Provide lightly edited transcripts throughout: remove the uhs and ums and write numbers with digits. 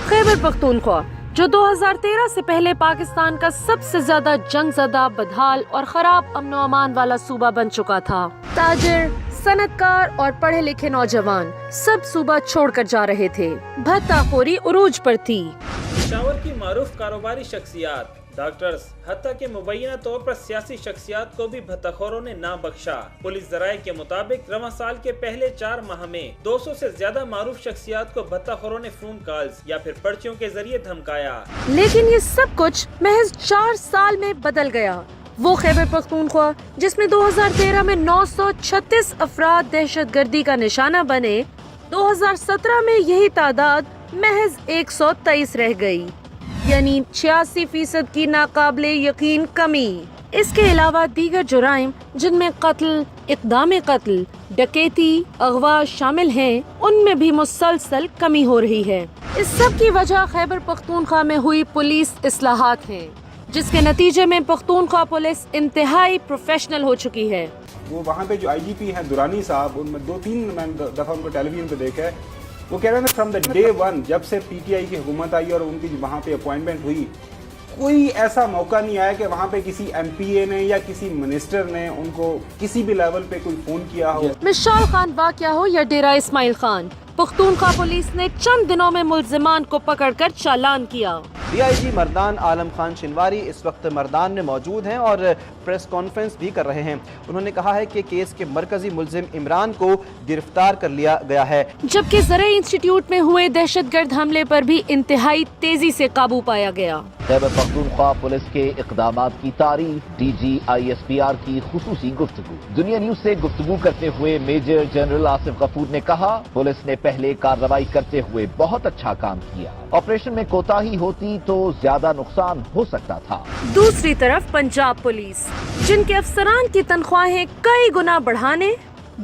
खैबर पख्तूनख्वा जो 2013 से पहले पाकिस्तान का सबसे ज्यादा जंग ज़दा, बदहाल और खराब अमनो अमान वाला सूबा बन चुका था। ताजिर, सनतकार और पढ़े लिखे नौजवान सब सूबा छोड़कर जा रहे थे। भत्ताखोरी उरूज पर थी। पेशावर की मारूफ कारोबारी शख्सियात, डॉक्टर्स, हत्ता के मुबैना तौर पर सियासी शख्सियात को भी भत्ताखोरों ने ना बख्शा। पुलिस जराये के मुताबिक रवां साल के पहले 4 माह में 200 से ज्यादा मारूफ शख्सियात को भत्ताखोरों ने फोन कॉल्स या फिर पर्चियों के जरिए धमकाया। लेकिन ये सब कुछ महज 4 साल में बदल गया। वो खैबर पख्तूनख्वा जिसमें 2013 में 936 अफराद दहशतगर्दी का निशाना बने, 2017 में यही तादाद महज 123 रह गई, यानी 86% की नाकाबिले यकीन कमी। इसके अलावा दीगर जुराइम जिनमें कत्ल, इक़दाम कत्ल, डकैती, अगवा शामिल हैं, उनमें भी मुसलसल कमी हो रही है। इस सब की वजह खैबर पख्तूनख्वा में हुई पुलिस इस्लाहात हैं, जिसके नतीजे में पख्तूनख्वा पुलिस इंतहाई प्रोफेशनल हो चुकी है। वो वहाँ पे जो IGP हैं दुरानी साहब, उनमें 2-3 दफ़ा उनको टेलीविजन पे देखा है, वो कह रहे हैं फ्रॉम द डे 1 जब से PTI की हुकूमत आई और उनकी वहाँ पे अपॉइंटमेंट हुई, कोई ऐसा मौका नहीं आया कि वहाँ पे किसी MPA ने या किसी मिनिस्टर ने उनको किसी भी लेवल पे कोई फोन किया हो। मिशाल खान वाक़या हो या डेरा इस्माइल खान, पख्तूनख्वा पुलिस ने चंद दिनों में मुल्जिमान को पकड़कर चालान किया। DIG मर्दान आलम खान शिनवारी इस वक्त मर्दान में मौजूद हैं और प्रेस कॉन्फ्रेंस भी कर रहे हैं। उन्होंने कहा है कि केस के मरकजी मुल्जिम इमरान को गिरफ्तार कर लिया गया है, जबकि ज़राई इंस्टीट्यूट में हुए दहशतगर्द हमले पर भी इंतहाई तेजी से काबू पाया गया। खैबर पख्तूनख्वा पुलिस के इक़दामात की तारीफ DG ISPR की खुसूसी गुफ्तगू। दुनिया न्यूज से गुफ्तगू करते हुए मेजर जनरल आसिफ गफूर ने कहा, पुलिस ने पहले कार्रवाई करते हुए बहुत अच्छा काम किया। ऑपरेशन में कोताही होती तो ज्यादा नुकसान हो सकता था। दूसरी तरफ पंजाब पुलिस, जिनके अफसरान की तनख्वाहें कई गुना बढ़ाने,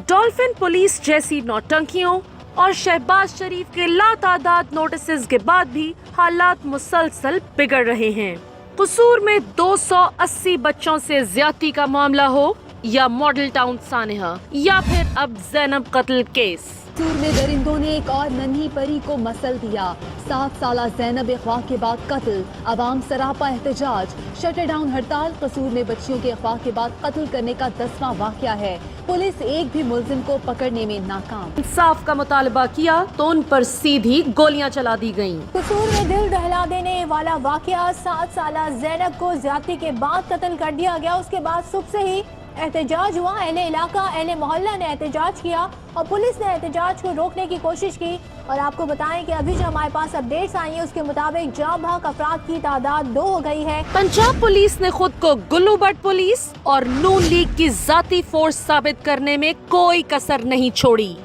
डॉल्फिन पुलिस जैसी नौटंकियों और शहबाज शरीफ के लातादाद नोटिस के बाद भी हालात मुसलसल बिगड़ रहे हैं। कसूर में 280 बच्चों से ज्यादती का मामला हो या मॉडल टाउन सानेहा या फिर अब ज़ैनब कत्ल केस, कसूर में दरिंदों ने एक और नन्ही परी को मसल दिया। 7 साला ज़ैनब अगवा के बाद कत्ल, अवाम सरापा एहतजाज, शटर डाउन हड़ताल। कसूर में बच्चियों के अगवा के बाद कत्ल करने का 10वां वाक़या है। पुलिस एक भी मुल्जिम को पकड़ने में नाकाम। इंसाफ का मुतालबा किया तो उन पर सीधी गोलियां चला दी गयीं। कसूर में दिल दहला देने वाला वाक़या, 7 साला ज़ैनब को ज्यादती के बाद कत्ल कर दिया गया। उसके बाद सुबह से ही एहतजाज हुआ। अहले इलाका, अहले मोहल्ला ने एहतजाज किया और पुलिस ने एहतजाज को रोकने की कोशिश की। और आपको बताएं कि अभी जो हमारे पास अपडेट्स आई हैं उसके मुताबिक जाम भाग अफराद की तादाद 2 हो गई है। पंजाब पुलिस ने खुद को गुल्लू भट्ट पुलिस और नून लीग की जाती फोर्स साबित करने में कोई कसर नहीं छोड़ी।